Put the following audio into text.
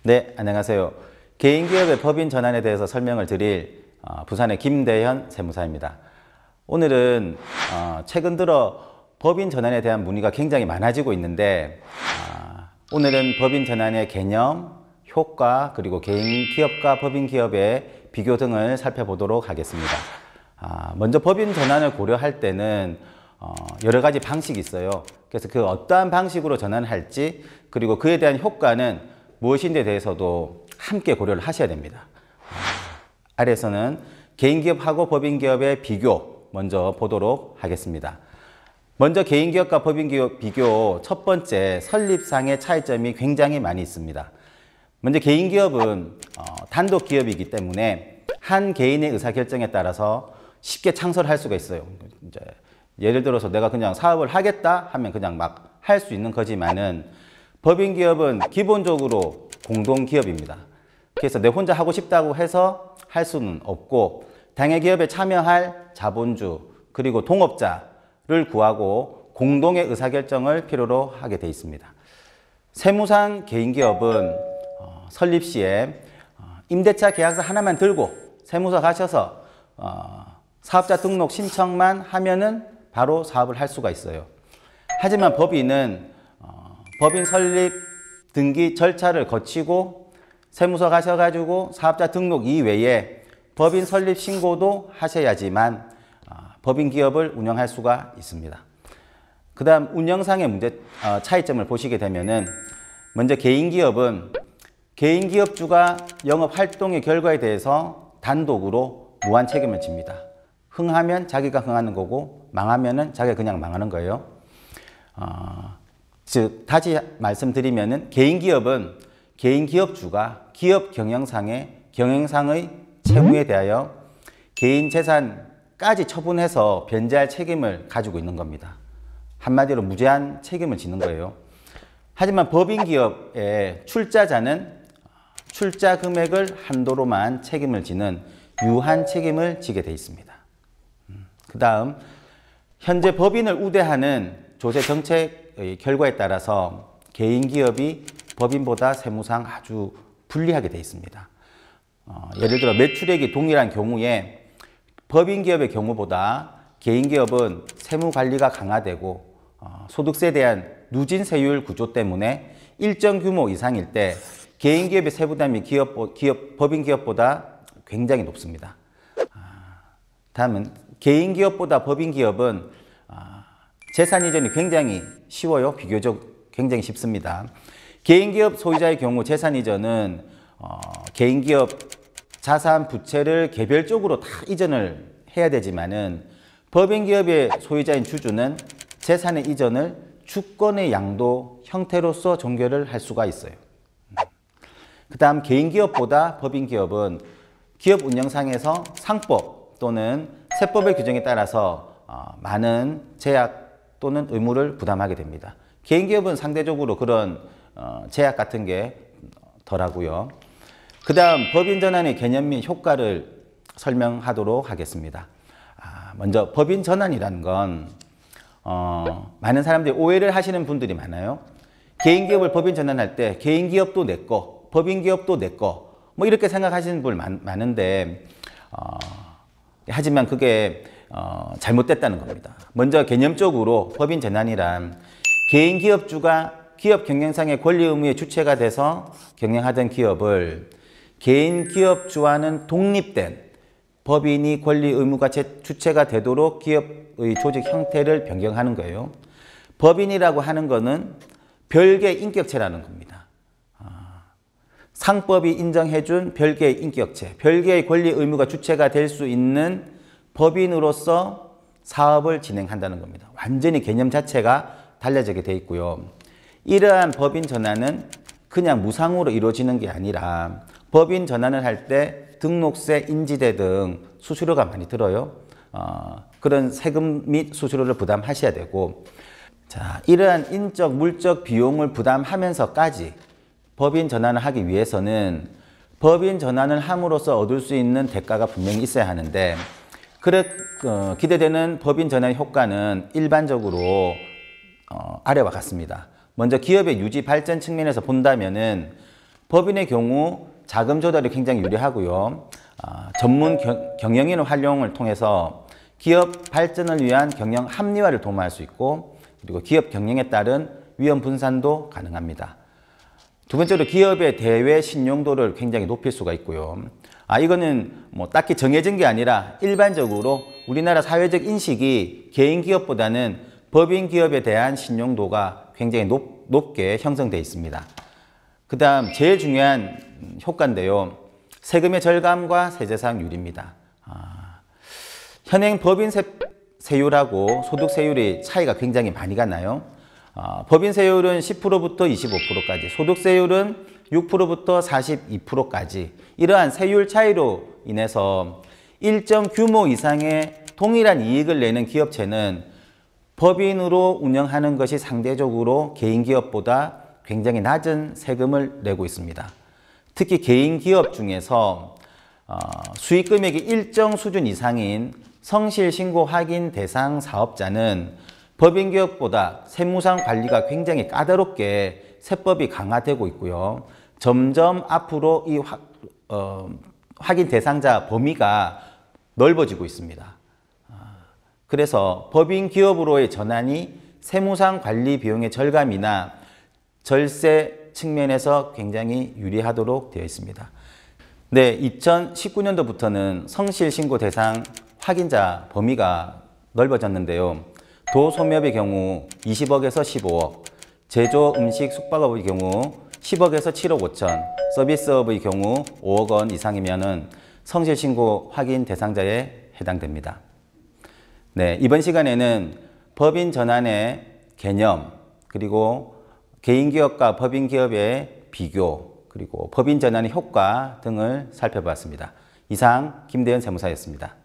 네, 안녕하세요. 개인기업의 법인 전환에 대해서 설명을 드릴 부산의 김대현 세무사입니다. 오늘은 최근 들어 법인 전환에 대한 문의가 굉장히 많아지고 있는데 오늘은 법인 전환의 개념, 효과, 그리고 개인기업과 법인기업의 비교 등을 살펴보도록 하겠습니다. 먼저 법인 전환을 고려할 때는 여러 가지 방식이 있어요. 그래서 그 어떠한 방식으로 전환할지, 그리고 그에 대한 효과는 무엇인지에 대해서도 함께 고려를 하셔야 됩니다. 아래에서는 개인기업하고 법인기업의 비교 먼저 보도록 하겠습니다. 먼저 개인기업과 법인기업 비교, 첫 번째 설립상의 차이점이 굉장히 많이 있습니다. 먼저 개인기업은 단독기업이기 때문에 한 개인의 의사결정에 따라서 쉽게 창설할 수가 있어요. 이제 예를 들어서 내가 그냥 사업을 하겠다 하면 그냥 막 할 수 있는 거지만은 법인기업은 기본적으로 공동기업입니다. 그래서 내 혼자 하고 싶다고 해서 할 수는 없고 당해기업에 참여할 자본주 그리고 동업자를 구하고 공동의 의사결정을 필요로 하게 돼 있습니다. 세무상 개인기업은 설립 시에 임대차 계약서 하나만 들고 세무서 가셔서 사업자 등록 신청만 하면은 바로 사업을 할 수가 있어요. 하지만 법인은 법인 설립 등기 절차를 거치고 세무서 가셔가지고 사업자 등록 이외에 법인 설립 신고도 하셔야지만 법인 기업을 운영할 수가 있습니다. 그 다음 운영상의 차이점을 보시게 되면은 먼저 개인기업은 개인기업주가 영업활동의 결과에 대해서 단독으로 무한 책임을 집니다. 흥하면 자기가 흥하는 거고 망하면은 자기가 그냥 망하는 거예요. 즉 다시 말씀드리면은 개인기업은 개인기업주가 기업 경영상의 채무에 대하여 개인 재산까지 처분해서 변제할 책임을 가지고 있는 겁니다. 한마디로 무제한 책임을 지는 거예요. 하지만 법인기업의 출자자는 출자 금액을 한도로만 책임을 지는 유한 책임을 지게 되어 있습니다. 그 다음 현재 법인을 우대하는 조세 정책의 결과에 따라서 개인기업이 법인보다 세무상 아주 불리하게 되어 있습니다. 예를 들어 매출액이 동일한 경우에 법인기업의 경우보다 개인기업은 세무관리가 강화되고 소득세에 대한 누진세율 구조 때문에 일정 규모 이상일 때 개인기업의 세부담이 법인기업보다 굉장히 높습니다. 다음은 개인기업보다 법인기업은 재산 이전이 굉장히 쉬워요. 비교적 굉장히 쉽습니다. 개인기업 소유자의 경우 재산 이전은 개인기업 자산 부채를 개별적으로 다 이전을 해야 되지만은 법인기업의 소유자인 주주는 재산의 이전을 주권의 양도 형태로서 종결을 할 수가 있어요. 그 다음 개인기업보다 법인기업은 기업 운영상에서 상법 또는 세법의 규정에 따라서 많은 제약 또는 의무를 부담하게 됩니다. 개인기업은 상대적으로 그런 제약 같은 게 덜하고요. 그 다음 법인 전환의 개념 및 효과를 설명하도록 하겠습니다. 먼저 법인 전환이라는 건 많은 사람들이 오해를 하시는 분들이 많아요. 개인기업을 법인 전환할 때 개인기업도 내 거, 법인기업도 내 거, 뭐 이렇게 생각하시는 분 많은데 하지만 그게 잘못됐다는 겁니다. 먼저 개념적으로 법인 전환이란 개인기업주가 기업 경영상의 권리 의무의 주체가 돼서 경영하던 기업을 개인기업주와는 독립된 법인이 권리 의무가 주체가 되도록 기업의 조직 형태를 변경하는 거예요. 법인이라고 하는 것은 별개의 인격체라는 겁니다. 상법이 인정해준 별개의 인격체, 별개의 권리 의무가 주체가 될 수 있는 법인으로서 사업을 진행한다는 겁니다. 완전히 개념 자체가 달라지게 돼 있고요. 이러한 법인 전환은 그냥 무상으로 이루어지는 게 아니라 법인 전환을 할 때 등록세, 인지대 등 수수료가 많이 들어요. 그런 세금 및 수수료를 부담하셔야 되고, 자, 이러한 인적, 물적 비용을 부담하면서까지 법인 전환을 하기 위해서는 법인 전환을 함으로써 얻을 수 있는 대가가 분명히 있어야 하는데 기대되는 법인 전환의 효과는 일반적으로 아래와 같습니다. 먼저 기업의 유지 발전 측면에서 본다면은 법인의 경우 자금 조달이 굉장히 유리하고요. 전문 경영인 활용을 통해서 기업 발전을 위한 경영 합리화를 도모할 수 있고, 그리고 기업 경영에 따른 위험 분산도 가능합니다. 두 번째로 기업의 대외 신용도를 굉장히 높일 수가 있고요. 이거는 뭐 딱히 정해진 게 아니라 일반적으로 우리나라 사회적 인식이 개인 기업보다는 법인 기업에 대한 신용도가 굉장히 높게 형성되어 있습니다. 그 다음 제일 중요한 효과인데요. 세금의 절감과 세제사항률입니다. 현행 법인 세율하고 소득세율이 차이가 굉장히 많이 가나요? 법인 세율은 10%부터 25%까지, 소득세율은 6%부터 42%까지 이러한 세율 차이로 인해서 일정 규모 이상의 동일한 이익을 내는 기업체는 법인으로 운영하는 것이 상대적으로 개인 기업보다 굉장히 낮은 세금을 내고 있습니다. 특히 개인 기업 중에서 수익 금액이 일정 수준 이상인 성실신고 확인 대상 사업자는 법인 기업보다 세무상 관리가 굉장히 까다롭게 세법이 강화되고 있고요. 점점 앞으로 이 확인 대상자 범위가 넓어지고 있습니다. 그래서 법인 기업으로의 전환이 세무상 관리 비용의 절감이나 절세 측면에서 굉장히 유리하도록 되어 있습니다. 네, 2019년도부터는 성실신고 대상 확인자 범위가 넓어졌는데요. 도소매업의 경우 20억에서 15억, 제조, 음식, 숙박업의 경우 10억에서 7억 5천, 서비스업의 경우 5억 원 이상이면 성실신고 확인 대상자에 해당됩니다. 네, 이번 시간에는 법인 전환의 개념, 그리고 개인기업과 법인기업의 비교, 그리고 법인 전환의 효과 등을 살펴봤습니다. 이상 김대현 세무사였습니다.